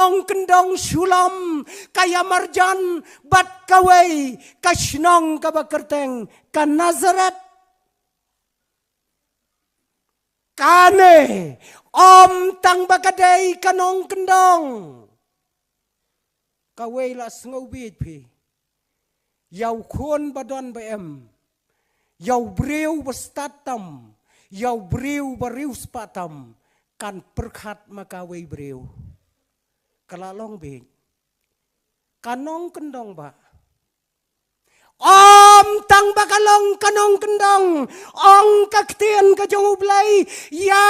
Nong kendong sulam kaya marjan bat kawai kasnong kabakerteng kan Nazaret. Kane om tang bakadai kanong kendong. Kawai la ngobit pi. Yau khon badon bm. Yau breu bastatam. Yau breu bariu spatam. Kan perkat makawai breu. Kalalong bing. Kanong kendong ba. Om tang bakalong kanong kendong. Ong kaktien kajong ublay. Ya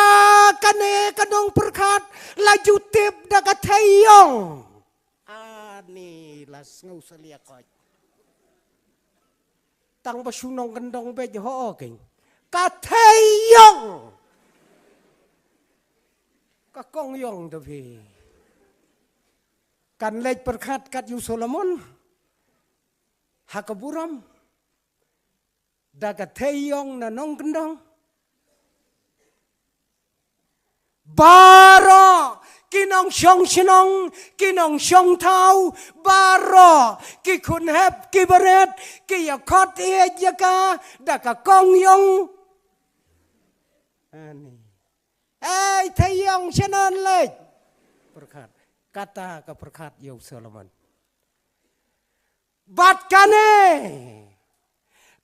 kane kanong perkat. Laju tip dakatayong. Ani las ngau saliakot. Tang basunong kendong bejo hoking. Katayong. Kakong yong tapi. Kan lej perkat kat yu Solomon. Hakaburam. Daga teyong na nong kendong. Baro. Kinong syong sinong. Kinong syong tau. Baro. Ki kun hep ki beret. Ki yakot iya jaka. Daga kong yong. Ani. Teyong sinon lej. Perkat. Kata ke perkat Yau Solomon. Bat kane.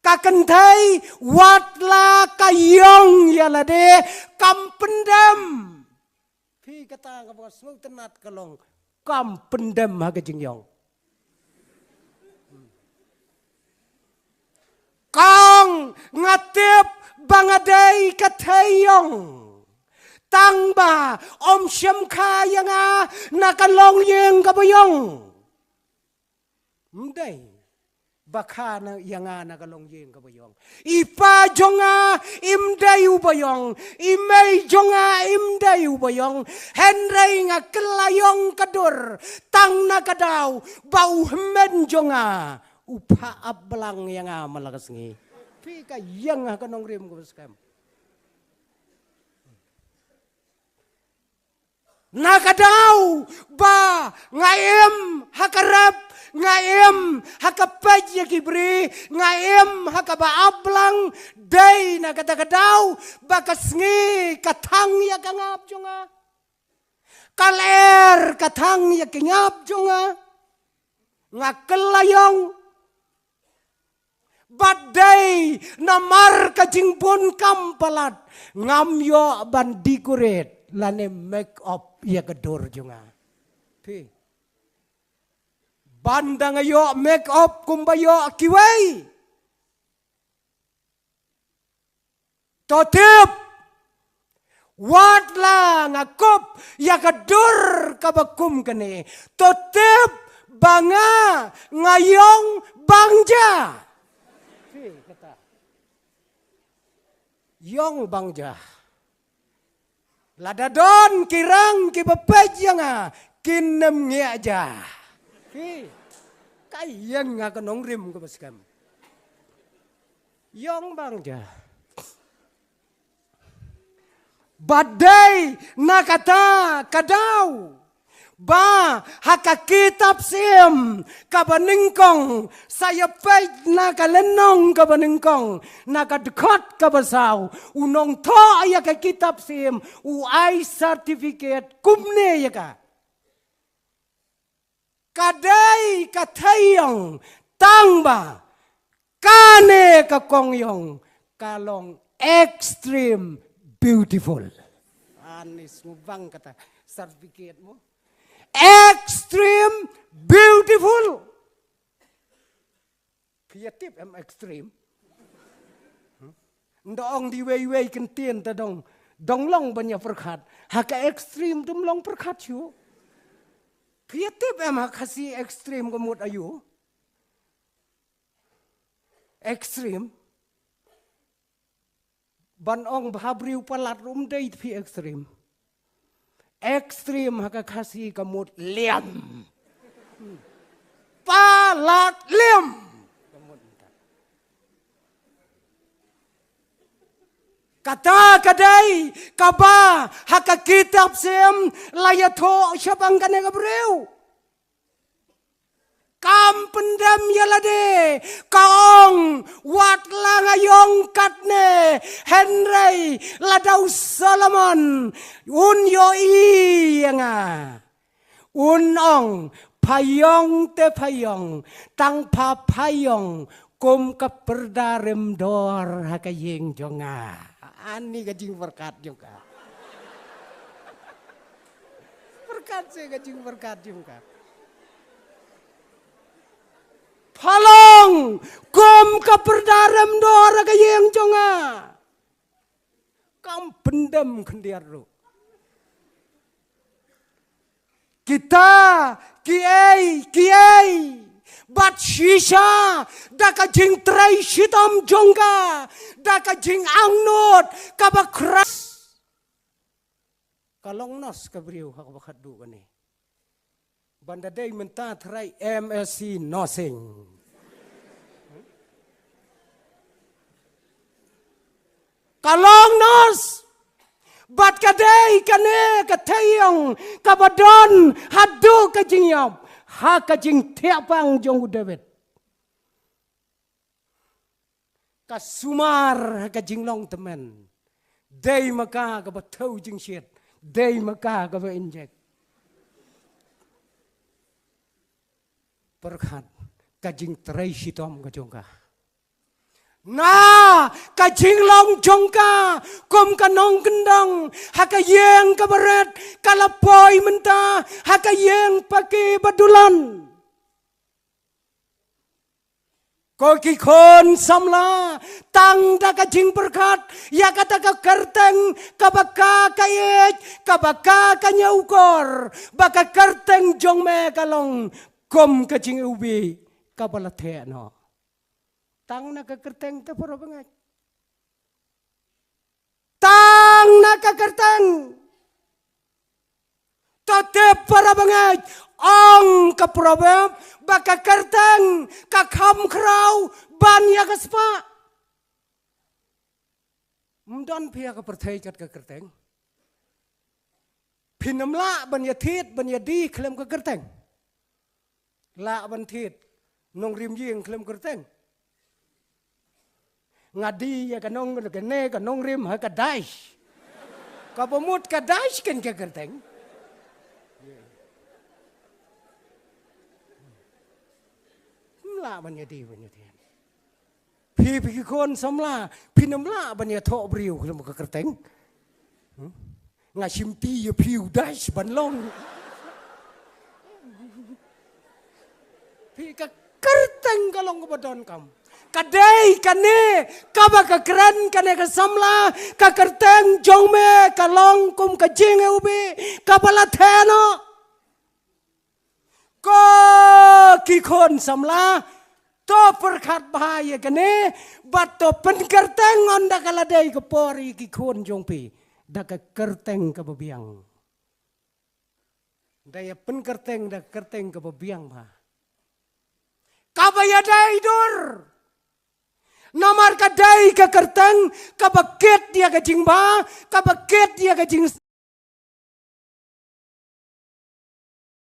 Kakentai watla kayong yalade kampendem. Pi kata ke semua tenat kelong kampendem haga jingyong. Kang ngatip bangadai katayong. Tangba om syam kaya nga nakalong yang kabayong. Mday baka na yang nga nakalong yang kabayong. Ipa jonga imday ubayong. Imay jonga imday ubayong. Henry nga kelayong kadur. Tang nakadaw bau hemen jonga. Upa ablang yang nga malakas ngi. Pika yang nga kanong rim kabaskam. Nakadaw ba ngaim hakarap ngaim hakapaj ya kibri ngaim hakabaablang day nakadakadaw bakasngi katang ya kangap jonga kaler katang ya kingap jonga ngakelayong badai namar kajingpon kampalat ngamyo bandikuret lane make up ya gedor juga. Pi. Bandang ayo make up kumbayo kiwai. Totip. Wadla ngakop ya gedor kabakum kene. Totip banga ngayong bangja. Pi kata. Yong bangja. Ladadon kirang kibapaj nga kinem ngi aja. Kayang nga kanong rim kabaskam. Yong bangja. Badai nakata kadaw. Ba hakakitab sim kabaningkong saya pay nakalenong kabaningkong nakadekot kabasaw unong to ay kitab sim uay certificate kumne ya ka kadai katayong tangba kane kakongyong kalong extreme beautiful anis mo bang kata certificate mo extreme beautiful. Kreatif em extreme. Ndong di way kentien ta dong long banyak perkat. Haka extreme tum long perkat yo. Kreatif em hakasi extreme kemut ayu. Extreme. Banong bahabriu palat rum date pi extreme. Ekstrim haka kasih kamut liam. Palat liam. Kata kadai kaba haka kitab sem layato syabang kane gabreu. Kam pendam yalade kaong wat langayong katne Henry ladau Solomon un yo ianga unong payong te payong tang pa payong kum keperdarem dor hakayeng jonga. Ani kajing berkat juga. Berkat saya kajing berkat juga. Palong kum keperdarem dor hakayeng jonga. Kam pendam kendiaru. Kita kiai bat shisha daka jing trai shitam jongga daka jing angnot kabakras kalong nos kabriu hakabakat du kani banda day menta trai MLC nosing kalong nos bat kadai kane katayong kabadon hadu kajing yam hakajing tiapang jong David kasumar hakajing long temen day maka ka batau jing shit day maka ka ba inject perkhat kajing trai shitom ka jongka na kajing long jongka kum kanong kendang hakayeng kabaret kalapoy menta hakayeng paki badulan koki kon samla tang da kajing perkat ya kata ka kerteng kabaka kayet kabaka kanyaukor baka kerteng jongme kalong kum kajing ubi kabalathe no tang na kakerteng te pura bangat. Tang na kakerteng. Tote para bangat. Ong ka problem baka kerteng kakam krau banya kaspa. Mdon pia ka perthai kat kakerteng. Pinamla banya thit banya di klem kakerteng. La ban thit nong rim ying klem kerteng. Ngadi ya kanong kene kanong rim ha kadais kapamut kadais kan ka kerteng la ban yadi pi kon samla pinamla ban ya tho briu klem ka kerteng ngasimti ya piu dais ban long pi ka kerteng kalong badon kam kadai kane kabaka keren kane kasamla kakerteng jongme kalong kum kajing ubi kabala theno ko kikon samla to perkhat bahaya kane bat to penkerteng onda kaladai kapori kikon jongpi da kakerteng kababiang daya penkerteng da kerteng kababiang ba kabaya dai dur Namar kadai ka kerteng kabakit dia ka jingba kabakit dia ka jing